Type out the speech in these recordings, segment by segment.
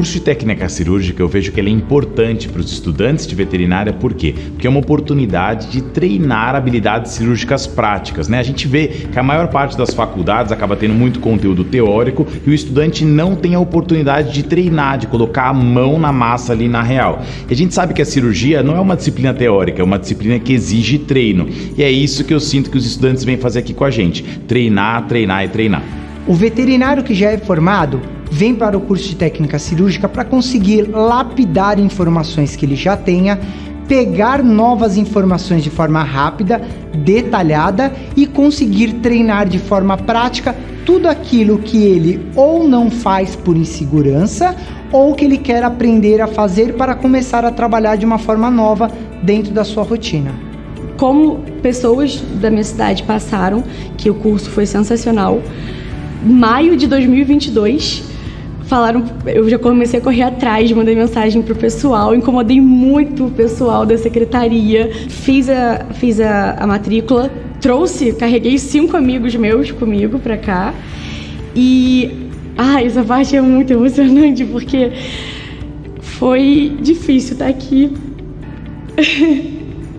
curso de técnica cirúrgica, eu vejo que ele é importante para os estudantes de veterinária, por quê? Porque é uma oportunidade de treinar habilidades cirúrgicas práticas, né? A gente vê que a maior parte das faculdades acaba tendo muito conteúdo teórico e o estudante não tem a oportunidade de treinar, de colocar a mão na massa ali na real. E a gente sabe que a cirurgia não é uma disciplina teórica, é uma disciplina que exige treino. E é isso que eu sinto que os estudantes vêm fazer aqui com a gente: treinar, treinar e treinar. O veterinário que já é formado vem para o curso de técnica cirúrgica para conseguir lapidar informações que ele já tenha, pegar novas informações de forma rápida, detalhada e conseguir treinar de forma prática tudo aquilo que ele ou não faz por insegurança ou que ele quer aprender a fazer para começar a trabalhar de uma forma nova dentro da sua rotina. Como pessoas da minha cidade passaram, que o curso foi sensacional, maio de 2022, falaram, eu já comecei a correr atrás, mandei mensagem pro pessoal, incomodei muito o pessoal da secretaria, fiz a matrícula, carreguei 5 amigos meus comigo pra cá e essa parte é muito emocionante porque foi difícil estar aqui.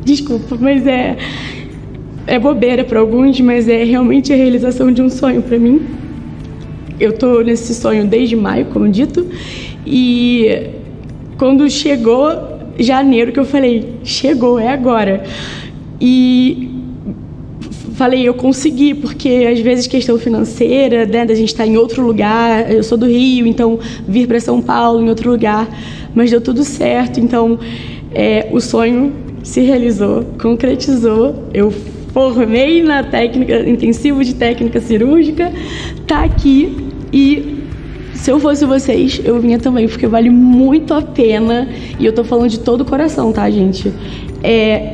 Desculpa, mas é bobeira para alguns, mas é realmente a realização de um sonho para mim. Eu tô nesse sonho desde maio, como dito, e quando chegou janeiro que eu falei, chegou, é agora. E falei, eu consegui, porque às vezes questão financeira, né, da gente estar em outro lugar, eu sou do Rio, então vir para São Paulo em outro lugar, mas deu tudo certo, então o sonho se realizou, concretizou, eu formei na técnica intensivo de técnica cirúrgica, tá aqui e se eu fosse vocês, eu vinha também, porque vale muito a pena e eu tô falando de todo o coração, tá, gente?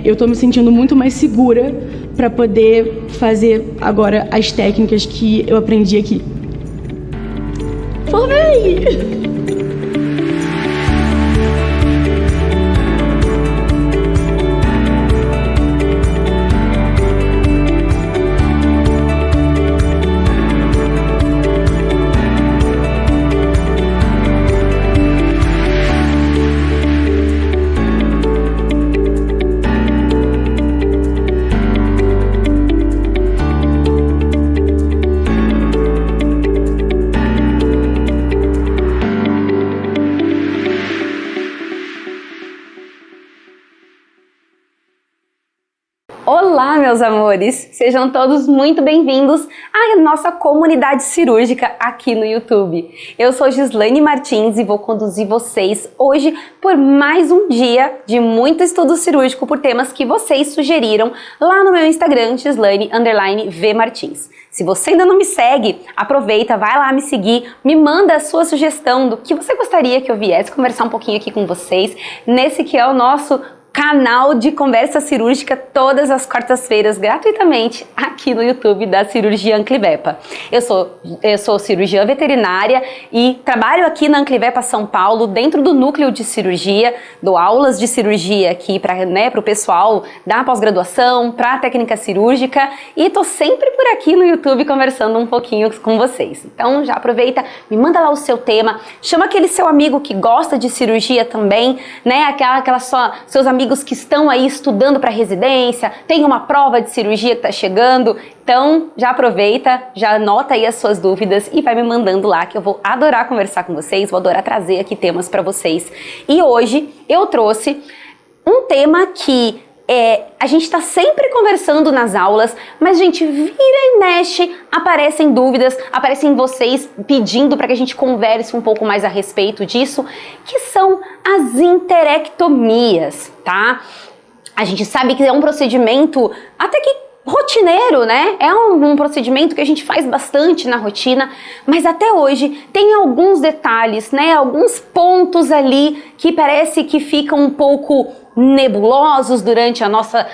Eu tô me sentindo muito mais segura para poder fazer agora as técnicas que eu aprendi aqui. Formei! Olá, meus amores! Sejam todos muito bem-vindos à nossa comunidade cirúrgica aqui no YouTube. Eu sou Gislaine Martins e vou conduzir vocês hoje por mais um dia de muito estudo cirúrgico por temas que vocês sugeriram lá no meu Instagram, Gislaine_V Martins. Se você ainda não me segue, aproveita, vai lá me seguir, me manda a sua sugestão do que você gostaria que eu viesse conversar um pouquinho aqui com vocês, nesse que é o nosso canal de conversa cirúrgica todas as quartas-feiras gratuitamente aqui no YouTube da Cirurgia Anclivepa. Eu sou cirurgiã veterinária e trabalho aqui na Anclivepa São Paulo dentro do núcleo de cirurgia, dou aulas de cirurgia aqui para o pessoal da pós-graduação, para a técnica cirúrgica e tô sempre por aqui no YouTube conversando um pouquinho com vocês. Então já aproveita, me manda lá o seu tema, chama aquele seu amigo que gosta de cirurgia também, né? Seus amigos que estão aí estudando para residência, tem uma prova de cirurgia que está chegando, então já aproveita, já anota aí as suas dúvidas e vai me mandando lá que eu vou adorar conversar com vocês, vou adorar trazer aqui temas para vocês. E hoje eu trouxe um tema que a gente está sempre conversando nas aulas, mas gente, vira e mexe, aparecem dúvidas, aparecem vocês pedindo para que a gente converse um pouco mais a respeito disso, que são as interectomias, tá? A gente sabe que é um procedimento até que rotineiro, né? É um procedimento que a gente faz bastante na rotina, mas até hoje tem alguns detalhes, né? Alguns pontos ali que parece que ficam um pouco nebulosos durante a nossa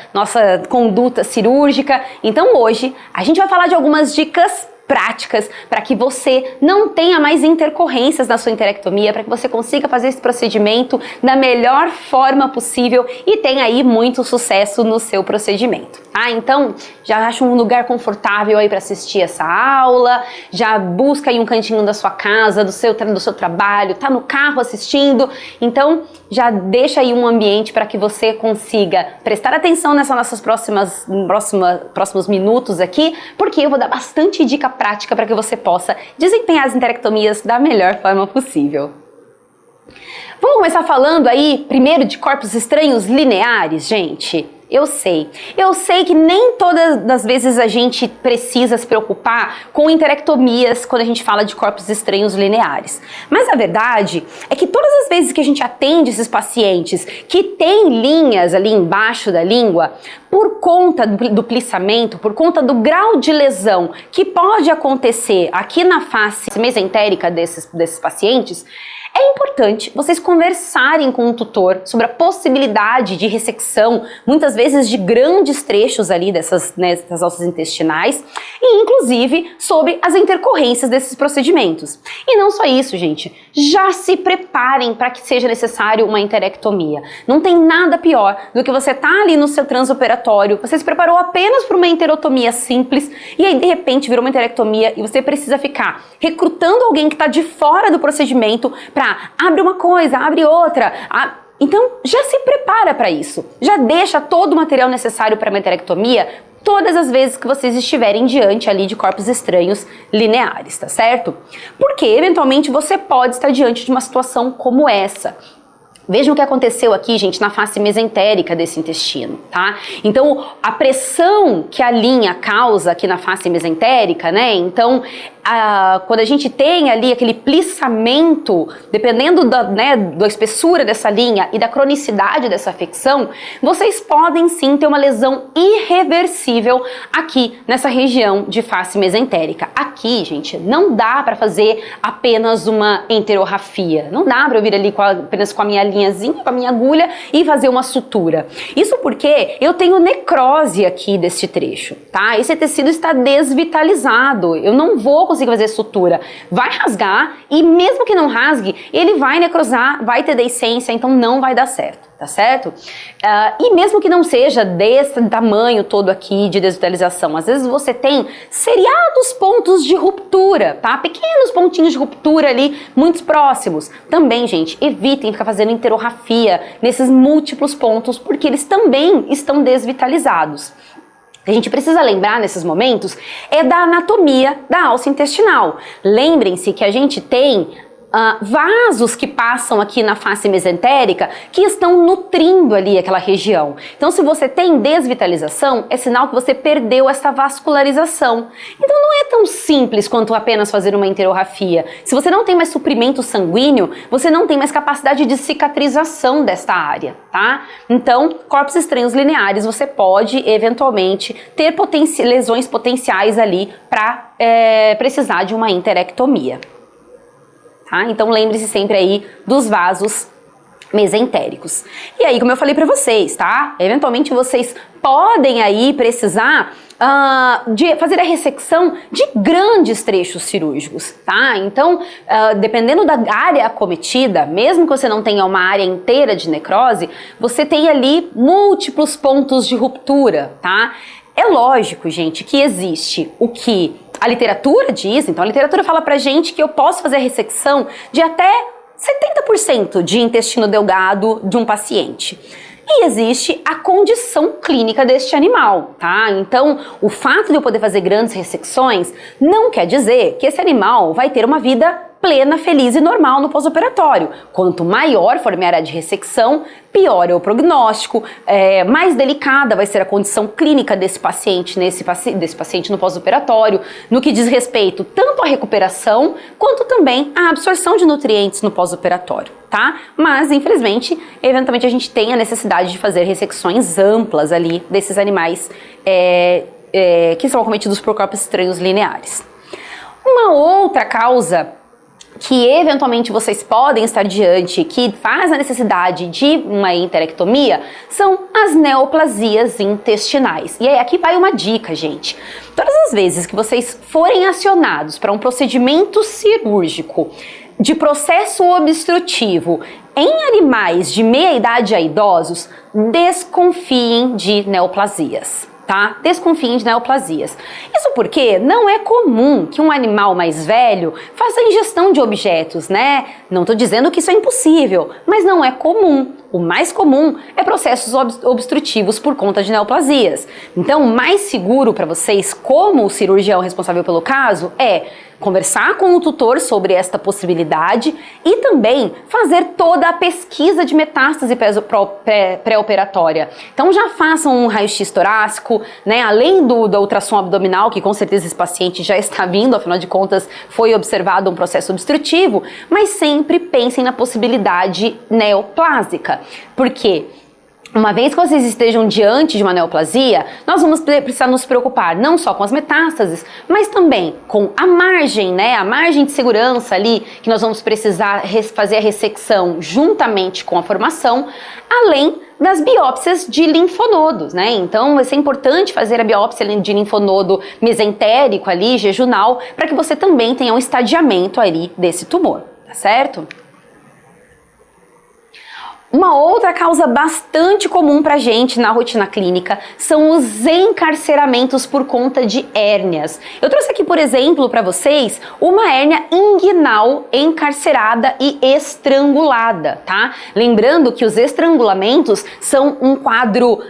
conduta cirúrgica. Então hoje a gente vai falar de algumas dicas práticas para que você não tenha mais intercorrências na sua enterectomia, para que você consiga fazer esse procedimento da melhor forma possível e tenha aí muito sucesso no seu procedimento, tá? Então, já acha um lugar confortável aí para assistir essa aula, já busca aí um cantinho da sua casa, do seu trabalho, tá no carro assistindo, então já deixa aí um ambiente para que você consiga prestar atenção nessas nossas próximos minutos aqui, porque eu vou dar bastante dica prática para que você possa desempenhar as enterectomias da melhor forma possível. Vamos começar falando aí primeiro de corpos estranhos lineares, gente? Eu sei que nem todas as vezes a gente precisa se preocupar com enterectomias quando a gente fala de corpos estranhos lineares. Mas a verdade é que todas as vezes que a gente atende esses pacientes que têm linhas ali embaixo da língua, por conta do plissamento, por conta do grau de lesão que pode acontecer aqui na face mesentérica desses pacientes, é importante vocês conversarem com o tutor sobre a possibilidade de ressecção, muitas vezes de grandes trechos ali dessas alças intestinais, e inclusive sobre as intercorrências desses procedimentos. E não só isso, gente, já se preparem para que seja necessário uma enterectomia. Não tem nada pior do que você estar ali no seu transoperatório, você se preparou apenas para uma enterotomia simples, e aí de repente virou uma enterectomia e você precisa ficar recrutando alguém que está de fora do procedimento para abre uma coisa, abre outra. Então já se prepara para isso. Já deixa todo o material necessário para uma enterectomia todas as vezes que vocês estiverem diante ali de corpos estranhos lineares, tá certo? Porque eventualmente você pode estar diante de uma situação como essa. Vejam o que aconteceu aqui, gente, na face mesentérica desse intestino, tá? Então, a pressão que a linha causa aqui na face mesentérica, né? Então, quando a gente tem ali aquele plissamento, dependendo da espessura dessa linha e da cronicidade dessa afecção, vocês podem sim ter uma lesão irreversível aqui nessa região de face mesentérica. Aqui, gente, não dá para fazer apenas uma enterorrafia, não dá para eu vir ali apenas com a minha linhazinha, com a minha agulha e fazer uma sutura. Isso porque eu tenho necrose aqui deste trecho, tá? Esse tecido está desvitalizado, eu não vou conseguir fazer sutura, vai rasgar e mesmo que não rasgue, ele vai necrosar, vai ter deiscência, então não vai dar certo, tá certo? E mesmo que não seja desse tamanho todo aqui de desvitalização, às vezes você tem seriados pontos de ruptura, tá? Pequenos pontinhos de ruptura ali, muito próximos. Também, gente, evitem ficar fazendo enterorrafia nesses múltiplos pontos, porque eles também estão desvitalizados. A gente precisa lembrar nesses momentos é da anatomia da alça intestinal. Lembrem-se que a gente tem vasos que passam aqui na face mesentérica que estão nutrindo ali aquela região. Então, se você tem desvitalização, é sinal que você perdeu essa vascularização. Então, não é tão simples quanto apenas fazer uma enterorrafia. Se você não tem mais suprimento sanguíneo, você não tem mais capacidade de cicatrização desta área, tá? Então, corpos estranhos lineares, você pode, eventualmente, ter lesões potenciais ali para precisar de uma enterectomia. Tá? Então lembre-se sempre aí dos vasos mesentéricos. E aí, como eu falei para vocês, tá? Eventualmente vocês podem aí precisar de fazer a ressecção de grandes trechos cirúrgicos, tá? Então, dependendo da área acometida, mesmo que você não tenha uma área inteira de necrose, você tem ali múltiplos pontos de ruptura, tá? É lógico, gente, que existe o que a literatura diz, então a literatura fala pra gente que eu posso fazer a ressecção de até 70% de intestino delgado de um paciente. E existe a condição clínica deste animal, tá? Então, o fato de eu poder fazer grandes ressecções não quer dizer que esse animal vai ter uma vida plena, feliz e normal no pós-operatório. Quanto maior for a minha área de ressecção, pior é o prognóstico, mais delicada vai ser a condição clínica desse paciente no pós-operatório, no que diz respeito tanto à recuperação, quanto também à absorção de nutrientes no pós-operatório, tá? Mas, infelizmente, eventualmente a gente tem a necessidade de fazer ressecções amplas ali desses animais que são acometidos por corpos estranhos lineares. Uma outra causa que eventualmente vocês podem estar diante, que faz a necessidade de uma enterectomia, são as neoplasias intestinais. E aí aqui vai uma dica, gente. Todas as vezes que vocês forem acionados para um procedimento cirúrgico de processo obstrutivo em animais de meia idade a idosos, desconfiem de neoplasias. Tá? Desconfiem de neoplasias. Isso porque não é comum que um animal mais velho faça ingestão de objetos, né? Não estou dizendo que isso é impossível, mas não é comum. O mais comum é processos obstrutivos por conta de neoplasias. Então, o mais seguro para vocês, como o cirurgião responsável pelo caso, é conversar com o tutor sobre esta possibilidade e também fazer toda a pesquisa de metástase pré-operatória. Então já façam um raio-x torácico, né? Além do ultrassom abdominal, que com certeza esse paciente já está vindo, afinal de contas foi observado um processo obstrutivo, mas sempre pensem na possibilidade neoplásica. Por quê? Uma vez que vocês estejam diante de uma neoplasia, nós vamos precisar nos preocupar não só com as metástases, mas também com a margem, né? A margem de segurança ali, que nós vamos precisar fazer a ressecção juntamente com a formação, além das biópsias de linfonodos, né? Então vai ser importante fazer a biópsia de linfonodo mesentérico ali, jejunal, para que você também tenha um estadiamento ali desse tumor, tá certo? Uma outra causa bastante comum pra gente na rotina clínica são os encarceramentos por conta de hérnias. Eu trouxe aqui, por exemplo, para vocês uma hérnia inguinal encarcerada e estrangulada, tá? Lembrando que os estrangulamentos são um quadro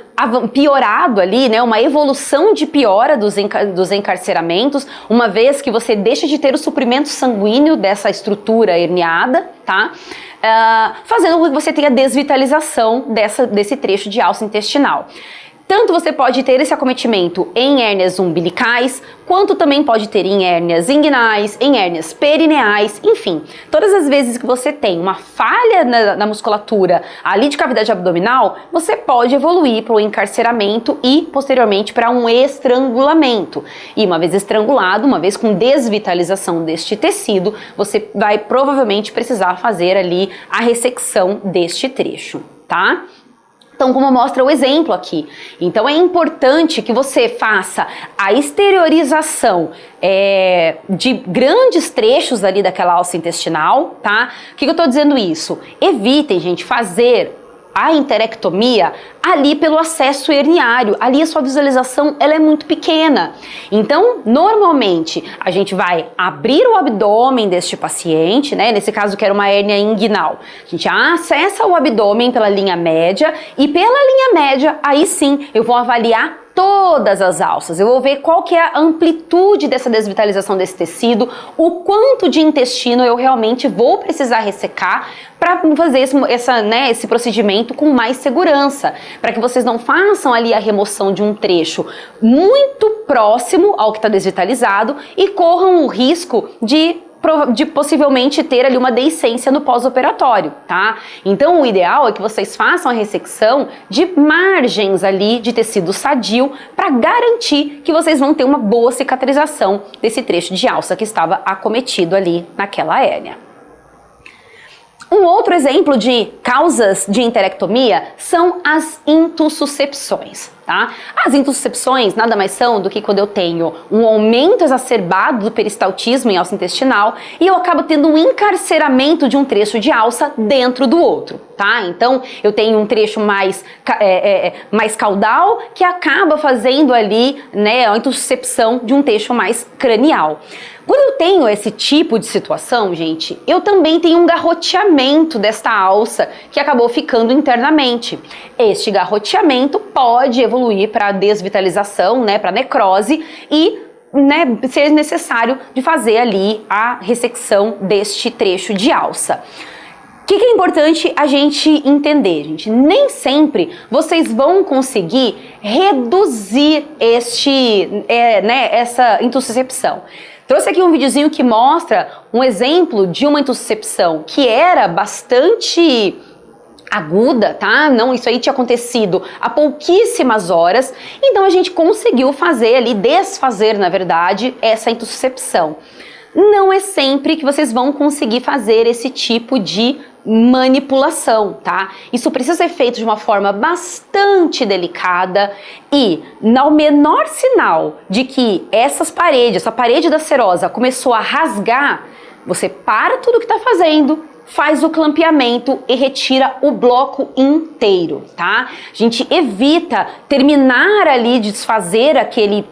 piorado ali, né, uma evolução de piora dos encarceramentos, uma vez que você deixa de ter o suprimento sanguíneo dessa estrutura herniada, tá? Fazendo com que você tenha desvitalização desse trecho de alça intestinal. Tanto você pode ter esse acometimento em hérnias umbilicais, quanto também pode ter em hérnias inguinais, em hérnias perineais, enfim. Todas as vezes que você tem uma falha na musculatura ali de cavidade abdominal, você pode evoluir para o encarceramento e, posteriormente, para um estrangulamento. E uma vez estrangulado, uma vez com desvitalização deste tecido, você vai provavelmente precisar fazer ali a ressecção deste trecho, tá? Então, como mostra o exemplo aqui, então é importante que você faça a exteriorização de grandes trechos ali daquela alça intestinal, tá? O que eu tô dizendo isso? Evitem, gente, fazer a enterectomia ali pelo acesso herniário. Ali a sua visualização ela é muito pequena. Então, normalmente, a gente vai abrir o abdômen deste paciente, né? Nesse caso, que era uma hérnia inguinal. A gente acessa o abdômen pela linha média e pela linha média, aí sim, eu vou avaliar todas as alças. Eu vou ver qual que é a amplitude dessa desvitalização desse tecido, o quanto de intestino eu realmente vou precisar ressecar para fazer esse procedimento com mais segurança, para que vocês não façam ali a remoção de um trecho muito próximo ao que está desvitalizado e corram o risco de possivelmente ter ali uma deiscência no pós-operatório, tá? Então o ideal é que vocês façam a ressecção de margens ali de tecido sadio para garantir que vocês vão ter uma boa cicatrização desse trecho de alça que estava acometido ali naquela hérnia. Um outro exemplo de causas de enterectomia são as intussuscepções, tá? As intussuscepções nada mais são do que quando eu tenho um aumento exacerbado do peristaltismo em alça intestinal e eu acabo tendo um encarceramento de um trecho de alça dentro do outro, tá? Então, eu tenho um trecho mais caudal que acaba fazendo ali, né, a intussuscepção de um trecho mais cranial. Quando eu tenho esse tipo de situação, gente, eu também tenho um garroteamento desta alça que acabou ficando internamente. Este garroteamento pode evoluir para desvitalização, né, para necrose e ser necessário de fazer ali a ressecção deste trecho de alça. O que é importante a gente entender, gente? Nem sempre vocês vão conseguir reduzir essa intussuscepção. Trouxe aqui um videozinho que mostra um exemplo de uma intussuscepção que era bastante aguda, tá? Não, isso aí tinha acontecido há pouquíssimas horas, então a gente conseguiu desfazer, na verdade, essa intussuscepção. não é sempre que vocês vão conseguir fazer esse tipo de manipulação, tá? Isso precisa ser feito de uma forma bastante delicada e, no menor sinal de que essa parede da serosa começou a rasgar, você para tudo que tá fazendo, faz o clampeamento e retira o bloco inteiro, tá? A gente evita terminar ali de desfazer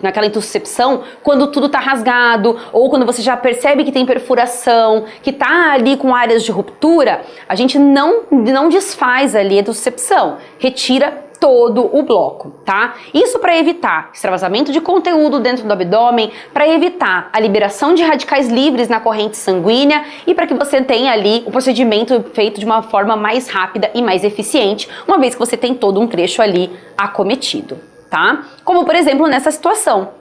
naquela intussuscepção quando tudo tá rasgado ou quando você já percebe que tem perfuração, que tá ali com áreas de ruptura, a gente não desfaz ali a intussuscepção, retira todo o bloco, tá? Isso para evitar extravasamento de conteúdo dentro do abdômen, para evitar a liberação de radicais livres na corrente sanguínea e para que você tenha ali o procedimento feito de uma forma mais rápida e mais eficiente, uma vez que você tem todo um trecho ali acometido, tá? Como por exemplo nessa situação.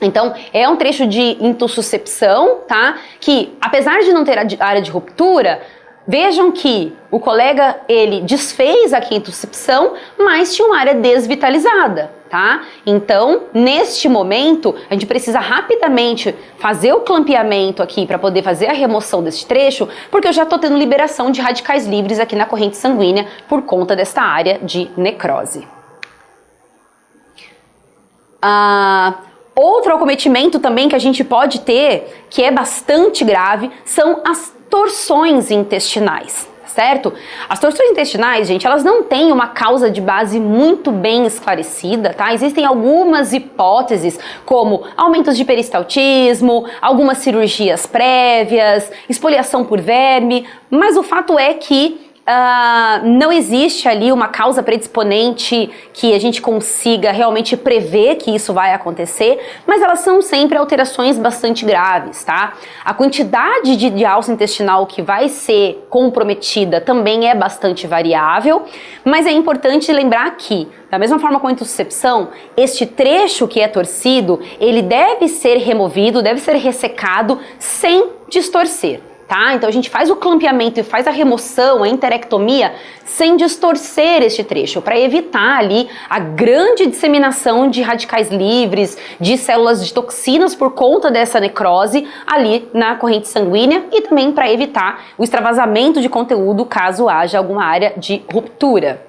Então, é um trecho de intussuscepção, tá? Que apesar de não ter área de ruptura, vejam que o colega, ele desfez a intussuscepção, mas tinha uma área desvitalizada, tá? Então, neste momento, a gente precisa rapidamente fazer o clampeamento aqui para poder fazer a remoção desse trecho, porque eu já tô tendo liberação de radicais livres aqui na corrente sanguínea por conta desta área de necrose. Outro acometimento também que a gente pode ter, que é bastante grave, são as torções intestinais, certo? As torções intestinais, gente, elas não têm uma causa de base muito bem esclarecida, tá? Existem algumas hipóteses, como aumentos de peristaltismo, algumas cirurgias prévias, esfoliação por verme, mas o fato é que não existe ali uma causa predisponente que a gente consiga realmente prever que isso vai acontecer, mas elas são sempre alterações bastante graves, tá? A quantidade de alça intestinal que vai ser comprometida também é bastante variável, mas é importante lembrar que, da mesma forma com a intussuscepção, este trecho que é torcido, ele deve ser removido, deve ser ressecado sem distorcer. Tá? Então a gente faz o clampeamento e faz a remoção, a enterectomia, sem distorcer este trecho, para evitar ali a grande disseminação de radicais livres, de células de toxinas por conta dessa necrose ali na corrente sanguínea e também para evitar o extravasamento de conteúdo caso haja alguma área de ruptura.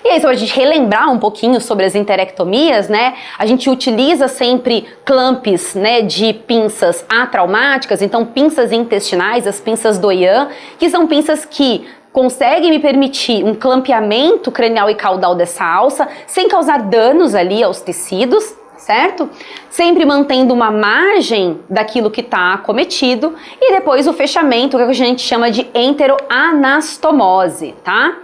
E aí, só pra gente relembrar um pouquinho sobre as enterectomias, né? A gente utiliza sempre clamps, né, de pinças atraumáticas, então pinças intestinais, as pinças Doyen, que são pinças que conseguem me permitir um clampeamento cranial e caudal dessa alça, sem causar danos ali aos tecidos, certo? Sempre mantendo uma margem daquilo que está acometido, e depois o fechamento, que a gente chama de enteroanastomose, tá?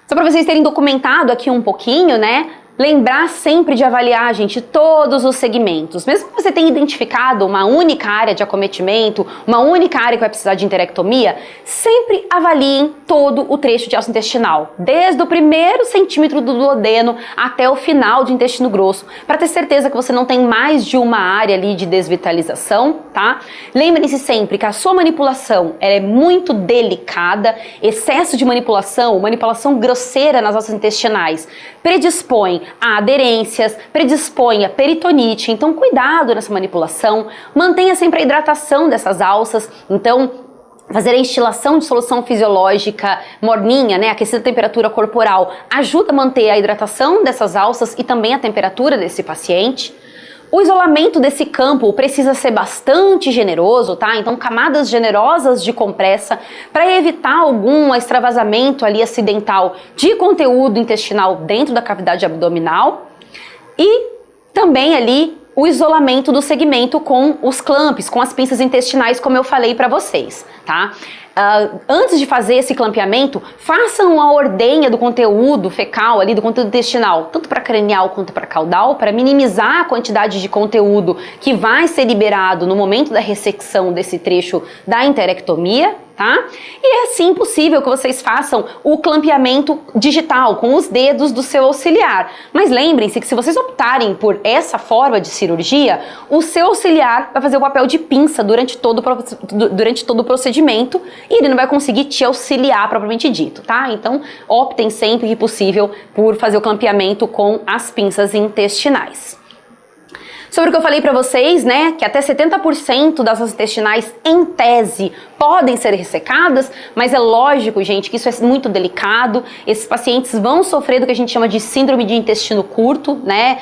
Só para vocês terem documentado aqui um pouquinho, né? Lembrar sempre de avaliar, gente, todos os segmentos. Mesmo que você tenha identificado uma única área de acometimento, uma única área que vai precisar de enterectomia, sempre avaliem todo o trecho de alça intestinal, desde o primeiro centímetro do duodeno até o final de intestino grosso, para ter certeza que você não tem mais de uma área ali de desvitalização, tá? Lembrem-se sempre que a sua manipulação é muito delicada, excesso de manipulação grosseira nas alças intestinais, predispõe a aderências, predispõe a peritonite, então cuidado nessa manipulação, mantenha sempre a hidratação dessas alças, então fazer a instilação de solução fisiológica morninha, né, aquecida a temperatura corporal, ajuda a manter a hidratação dessas alças e também a temperatura desse paciente. O isolamento desse campo precisa ser bastante generoso, tá? Então camadas generosas de compressa para evitar algum extravasamento ali acidental de conteúdo intestinal dentro da cavidade abdominal e também ali o isolamento do segmento com os clamps, com as pinças intestinais, como eu falei para vocês, tá? Antes de fazer esse clampeamento, façam a ordenha do conteúdo fecal ali, do conteúdo intestinal, tanto para cranial quanto para caudal, para minimizar a quantidade de conteúdo que vai ser liberado no momento da ressecção desse trecho da enterectomia, tá? E é assim possível que vocês façam o clampeamento digital com os dedos do seu auxiliar. Mas lembrem-se que se vocês optarem por essa forma de cirurgia, o seu auxiliar vai fazer o papel de pinça durante todo o procedimento e ele não vai conseguir te auxiliar propriamente dito, tá? Então optem sempre que possível por fazer o clampeamento com as pinças intestinais. Sobre o que eu falei pra vocês, né, que até 70% das nossas intestinais, em tese, podem ser ressecadas, mas é lógico, gente, que isso é muito delicado. Esses pacientes vão sofrer do que a gente chama de síndrome de intestino curto, né,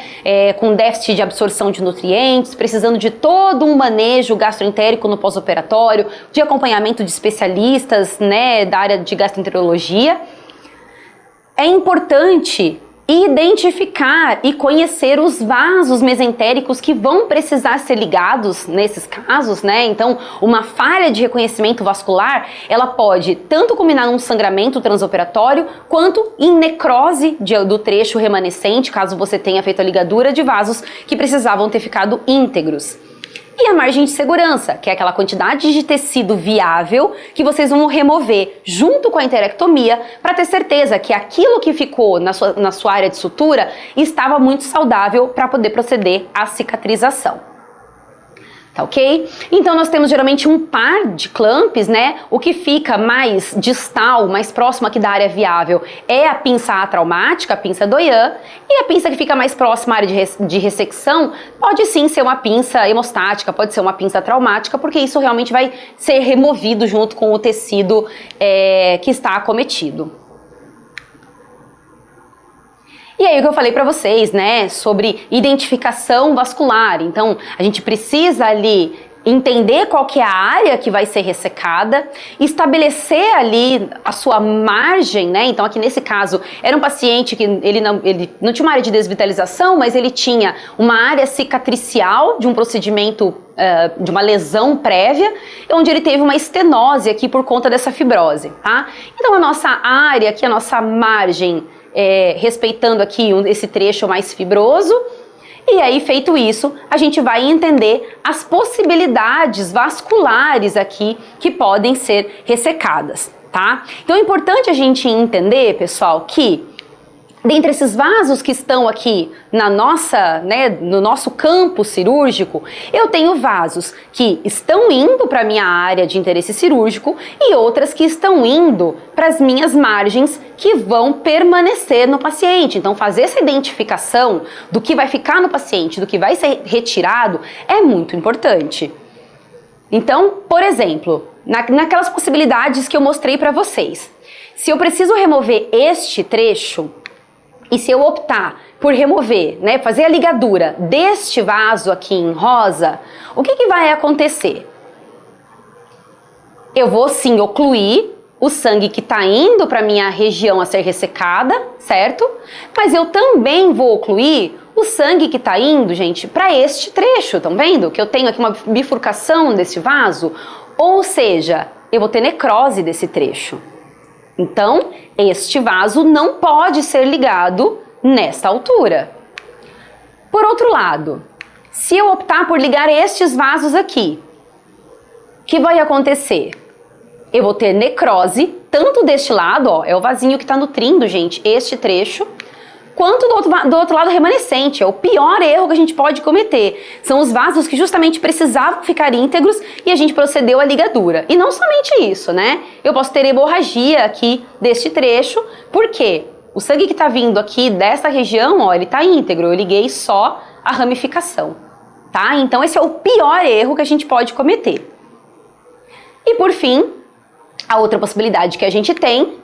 com déficit de absorção de nutrientes, precisando de todo um manejo gastroentérico no pós-operatório, de acompanhamento de especialistas, né, da área de gastroenterologia. É importante identificar e conhecer os vasos mesentéricos que vão precisar ser ligados nesses casos, né? Então, uma falha de reconhecimento vascular, ela pode tanto culminar num sangramento transoperatório, quanto em necrose do trecho remanescente, caso você tenha feito a ligadura de vasos que precisavam ter ficado íntegros. E a margem de segurança, que é aquela quantidade de tecido viável que vocês vão remover junto com a enterectomia para ter certeza que aquilo que ficou na sua área de sutura estava muito saudável para poder proceder à cicatrização. Tá ok? Então nós temos geralmente um par de clamps, né? O que fica mais distal, mais próximo aqui da área viável é a pinça atraumática, a pinça Doyen, e a pinça que fica mais próxima à área de ressecção pode sim ser uma pinça hemostática, pode ser uma pinça traumática, porque isso realmente vai ser removido junto com o tecido que está acometido. E aí o que eu falei para vocês, né, sobre identificação vascular. Então, a gente precisa ali entender qual que é a área que vai ser ressecada, estabelecer ali a sua margem, né? Então, aqui nesse caso, era um paciente que ele não tinha uma área de desvitalização, mas ele tinha uma área cicatricial de um procedimento, de uma lesão prévia, onde ele teve uma estenose aqui por conta dessa fibrose, tá? Então, a nossa área aqui, a nossa margem, respeitando aqui esse trecho mais fibroso, e aí feito isso, a gente vai entender as possibilidades vasculares aqui que podem ser ressecadas, tá? Então é importante a gente entender, pessoal, que dentre esses vasos que estão aqui na nossa, né, no nosso campo cirúrgico, eu tenho vasos que estão indo para a minha área de interesse cirúrgico e outras que estão indo para as minhas margens que vão permanecer no paciente. Então, fazer essa identificação do que vai ficar no paciente, do que vai ser retirado, é muito importante. Então, por exemplo, naquelas possibilidades que eu mostrei para vocês, se eu preciso remover este trecho, e se eu optar por remover, né, fazer a ligadura deste vaso aqui em rosa, o que vai acontecer? Eu vou sim ocluir o sangue que está indo para minha região a ser ressecada, certo? Mas eu também vou ocluir o sangue que está indo, gente, para este trecho, estão vendo? Que eu tenho aqui uma bifurcação desse vaso, ou seja, eu vou ter necrose desse trecho. Então, este vaso não pode ser ligado nesta altura. Por outro lado, se eu optar por ligar estes vasos aqui, o que vai acontecer? Eu vou ter necrose, tanto deste lado, ó, é o vasinho que está nutrindo, gente, este trecho, quanto do outro lado remanescente. É o pior erro que a gente pode cometer. São os vasos que justamente precisavam ficar íntegros e a gente procedeu à ligadura. E não somente isso, né? Eu posso ter hemorragia aqui deste trecho, porque o sangue que está vindo aqui dessa região, ó, ele está íntegro. Eu liguei só a ramificação, tá? Então esse é o pior erro que a gente pode cometer. E por fim, a outra possibilidade que a gente tem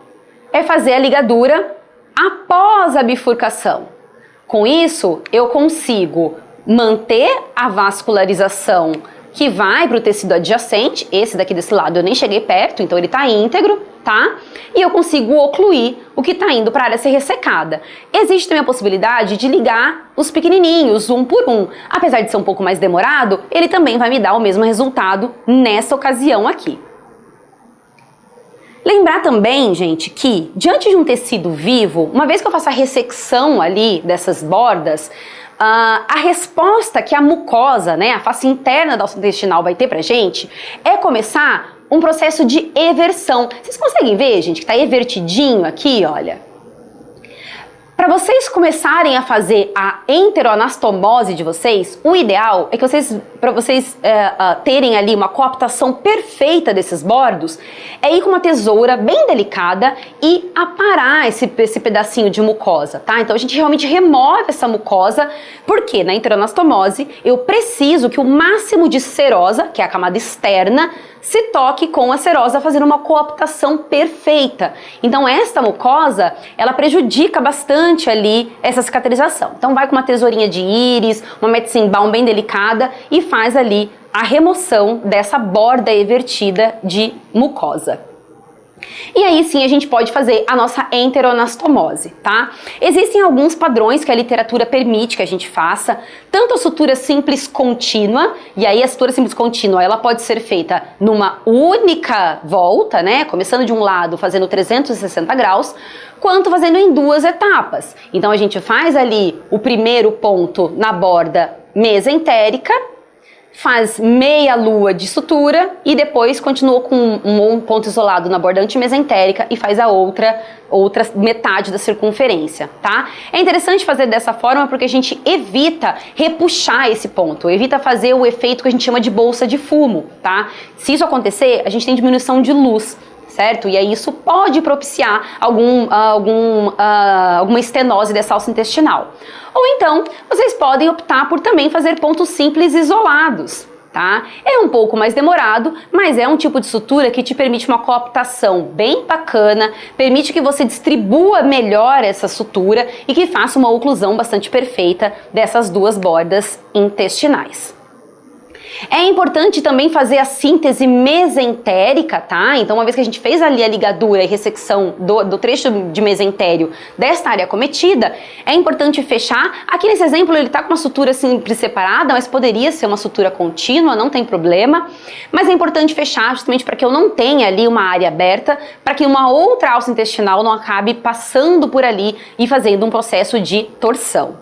é fazer a ligadura após a bifurcação. Com isso, eu consigo manter a vascularização que vai para o tecido adjacente. Esse daqui desse lado eu nem cheguei perto, então ele está íntegro, tá? E eu consigo ocluir o que está indo para a área ser ressecada. Existe também a possibilidade de ligar os pequenininhos, um por um. Apesar de ser um pouco mais demorado, ele também vai me dar o mesmo resultado nessa ocasião aqui. Lembrar também, gente, que diante de um tecido vivo, uma vez que eu faço a ressecção ali dessas bordas, a resposta que a mucosa, né, a face interna da alça intestinal vai ter pra gente é começar um processo de eversão. Vocês conseguem ver, gente, que tá evertidinho aqui, olha? Para vocês começarem a fazer a enteroanastomose de vocês, o ideal é que para vocês terem ali uma coaptação perfeita desses bordos, é ir com uma tesoura bem delicada e aparar esse pedacinho de mucosa, tá? Então a gente realmente remove essa mucosa, porque na enteroanastomose eu preciso que o máximo de serosa, que é a camada externa, se toque com a serosa, fazendo uma coaptação perfeita. Então esta mucosa, ela prejudica bastante ali essa cicatrização. Então vai com uma tesourinha de íris, uma medicine balm bem delicada e faz ali a remoção dessa borda evertida de mucosa. E aí sim a gente pode fazer a nossa enteroanastomose, tá? Existem alguns padrões que a literatura permite que a gente faça, tanto a sutura simples contínua, e aí a sutura simples contínua, ela pode ser feita numa única volta, né? Começando de um lado, fazendo 360 graus, quanto fazendo em 2 etapas. Então a gente faz ali o primeiro ponto na borda mesentérica, faz meia lua de sutura e depois continua com um ponto isolado na borda antimesentérica e faz a outra metade da circunferência, tá? É interessante fazer dessa forma porque a gente evita repuxar esse ponto, evita fazer o efeito que a gente chama de bolsa de fumo, tá? Se isso acontecer, a gente tem diminuição de luz, certo? E aí isso pode propiciar alguma estenose dessa alça intestinal. Ou então, vocês podem optar por também fazer pontos simples isolados, tá? É um pouco mais demorado, mas é um tipo de sutura que te permite uma coaptação bem bacana, permite que você distribua melhor essa sutura e que faça uma oclusão bastante perfeita dessas duas bordas intestinais. É importante também fazer a síntese mesentérica, tá? Então, uma vez que a gente fez ali a ligadura e ressecção do trecho de mesentério desta área acometida, é importante fechar. Aqui nesse exemplo ele tá com uma sutura simples separada, mas poderia ser uma sutura contínua, não tem problema. Mas é importante fechar justamente para que eu não tenha ali uma área aberta, para que uma outra alça intestinal não acabe passando por ali e fazendo um processo de torção.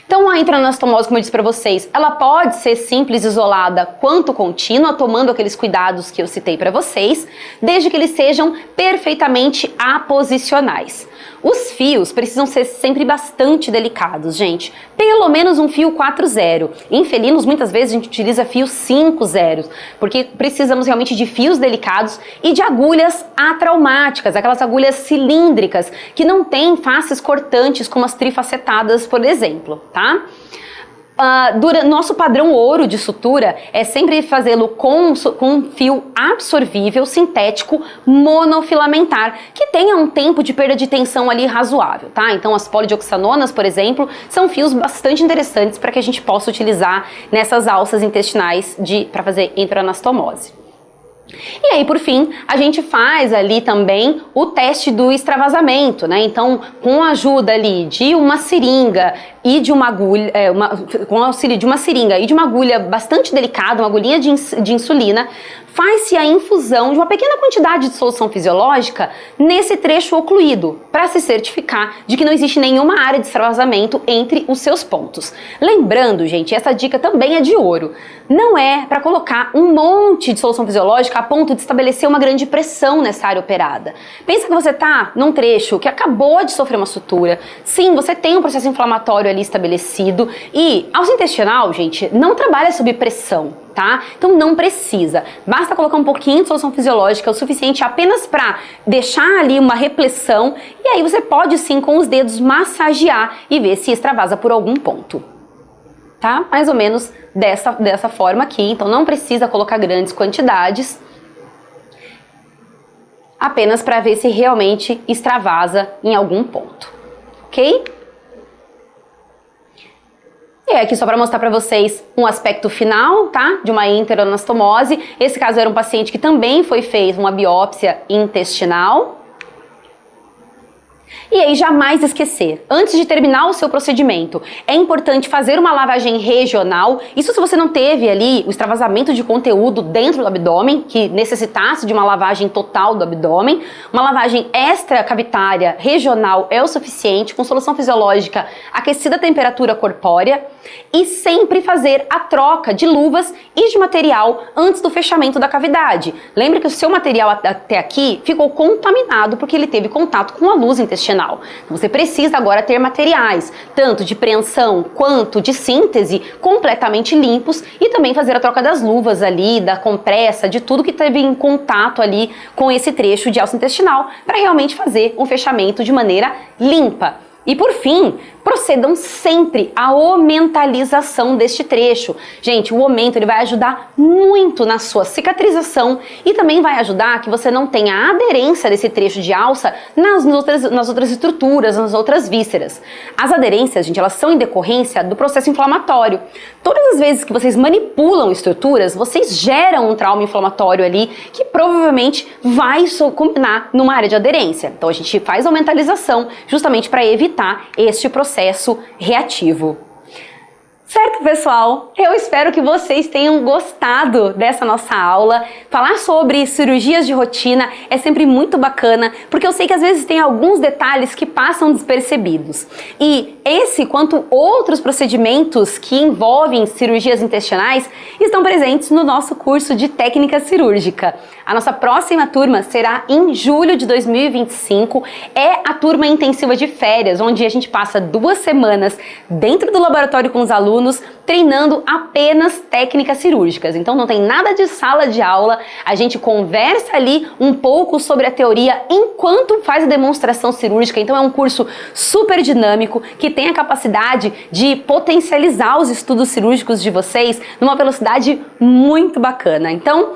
Então a enteroanastomose, como eu disse para vocês, ela pode ser simples, isolada, quanto contínua, tomando aqueles cuidados que eu citei para vocês, desde que eles sejam perfeitamente aposicionais. Os fios precisam ser sempre bastante delicados, gente. Pelo menos um fio 4-0. Em felinos, muitas vezes a gente utiliza fios 5-0, porque precisamos realmente de fios delicados e de agulhas atraumáticas, aquelas agulhas cilíndricas que não têm faces cortantes como as trifacetadas, por exemplo, tá? Nosso padrão ouro de sutura é sempre fazê-lo com um fio absorvível, sintético, monofilamentar, que tenha um tempo de perda de tensão ali razoável, tá? Então as polidioxanonas, por exemplo, são fios bastante interessantes para que a gente possa utilizar nessas alças intestinais para fazer enteroanastomose. E aí, por fim, a gente faz ali também o teste do extravasamento, né? Então, com a ajuda ali de uma seringa e de uma agulha, com o auxílio de uma seringa e de uma agulha bastante delicada, uma agulhinha de insulina, faz-se a infusão de uma pequena quantidade de solução fisiológica nesse trecho ocluído, para se certificar de que não existe nenhuma área de extravasamento entre os seus pontos. Lembrando, gente, essa dica também é de ouro. Não é para colocar um monte de solução fisiológica a ponto de estabelecer uma grande pressão nessa área operada. Pensa que você está num trecho que acabou de sofrer uma sutura. Sim, você tem um processo inflamatório ali estabelecido e a alça intestinal, gente, não trabalha sob pressão, tá? Então não precisa. Basta colocar um pouquinho de solução fisiológica, o suficiente apenas para deixar ali uma repressão e aí você pode sim com os dedos massagear e ver se extravasa por algum ponto. Tá? Mais ou menos dessa forma aqui, então não precisa colocar grandes quantidades, apenas para ver se realmente extravasa em algum ponto, ok? E aqui só para mostrar para vocês um aspecto final, tá? De uma enteroanastomose. Esse caso era um paciente que também foi feita uma biópsia intestinal. E aí, jamais esquecer, antes de terminar o seu procedimento, é importante fazer uma lavagem regional. Isso se você não teve ali o extravasamento de conteúdo dentro do abdômen, que necessitasse de uma lavagem total do abdômen. Uma lavagem extracavitária regional é o suficiente, com solução fisiológica aquecida à temperatura corpórea. E sempre fazer a troca de luvas e de material antes do fechamento da cavidade. Lembre que o seu material até aqui ficou contaminado porque ele teve contato com a luz intestinal. Então, você precisa agora ter materiais, tanto de preensão quanto de síntese, completamente limpos, e também fazer a troca das luvas ali, da compressa, de tudo que teve em contato ali com esse trecho de alça intestinal, para realmente fazer um fechamento de maneira limpa. E por fim, procedam sempre à omentalização deste trecho. Gente, o aumento ele vai ajudar muito na sua cicatrização e também vai ajudar que você não tenha aderência desse trecho de alça nas outras estruturas, nas outras vísceras. As aderências, gente, elas são em decorrência do processo inflamatório. Todas as vezes que vocês manipulam estruturas, vocês geram um trauma inflamatório ali que provavelmente vai combinar numa área de aderência. Então a gente faz a omentalização justamente para evitar este processo reativo. Certo, pessoal? Eu espero que vocês tenham gostado dessa nossa aula. Falar sobre cirurgias de rotina é sempre muito bacana, porque eu sei que às vezes tem alguns detalhes que passam despercebidos. E esse, quanto outros procedimentos que envolvem cirurgias intestinais, estão presentes no nosso curso de técnica cirúrgica. A nossa próxima turma será em julho de 2025. É a turma intensiva de férias, onde a gente passa 2 semanas dentro do laboratório com os alunos, treinando apenas técnicas cirúrgicas. Então não tem nada de sala de aula, a gente conversa ali um pouco sobre a teoria enquanto faz a demonstração cirúrgica. Então é um curso super dinâmico que tem a capacidade de potencializar os estudos cirúrgicos de vocês numa velocidade muito bacana. Então,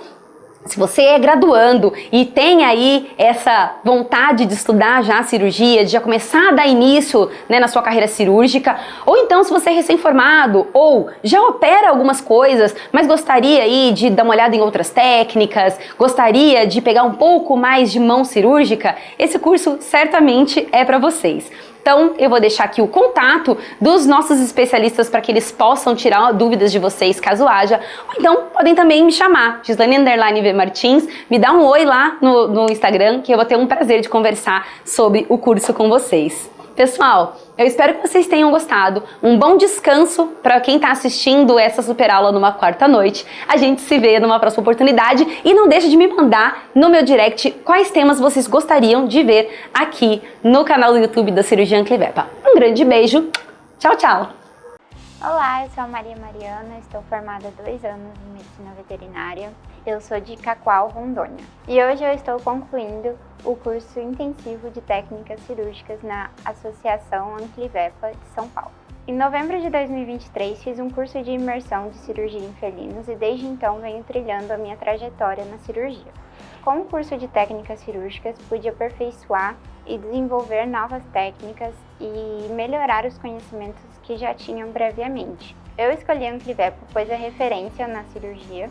se você é graduando e tem aí essa vontade de estudar já a cirurgia, de já começar a dar início, né, na sua carreira cirúrgica, ou então se você é recém-formado ou já opera algumas coisas, mas gostaria aí de dar uma olhada em outras técnicas, gostaria de pegar um pouco mais de mão cirúrgica, esse curso certamente é para vocês. Então, eu vou deixar aqui o contato dos nossos especialistas para que eles possam tirar dúvidas de vocês, caso haja. Ou então, podem também me chamar, Gislane_V Martins, me dá um oi lá no Instagram, que eu vou ter um prazer de conversar sobre o curso com vocês. Pessoal, eu espero que vocês tenham gostado. Um bom descanso para quem está assistindo essa super aula numa quarta noite. A gente se vê numa próxima oportunidade e não deixe de me mandar no meu direct quais temas vocês gostariam de ver aqui no canal do YouTube da Cirurgia Anclivepa. Um grande beijo. Tchau, tchau. Olá, eu sou a Maria Mariana, estou formada há 2 anos em Medicina Veterinária. Eu sou de Cacoal, Rondônia. E hoje eu estou concluindo o curso intensivo de técnicas cirúrgicas na Associação Anclivepa de São Paulo. Em novembro de 2023 fiz um curso de imersão de cirurgia em felinos e desde então venho trilhando a minha trajetória na cirurgia. Com o curso de técnicas cirúrgicas pude aperfeiçoar e desenvolver novas técnicas e melhorar os conhecimentos que já tinham previamente. Eu escolhi a Anclivepa pois é referência na cirurgia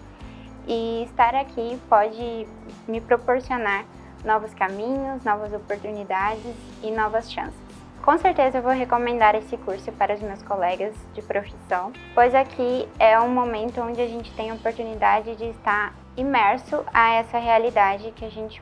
e estar aqui pode me proporcionar novos caminhos, novas oportunidades e novas chances. Com certeza eu vou recomendar esse curso para os meus colegas de profissão, pois aqui é um momento onde a gente tem a oportunidade de estar imerso a essa realidade que a gente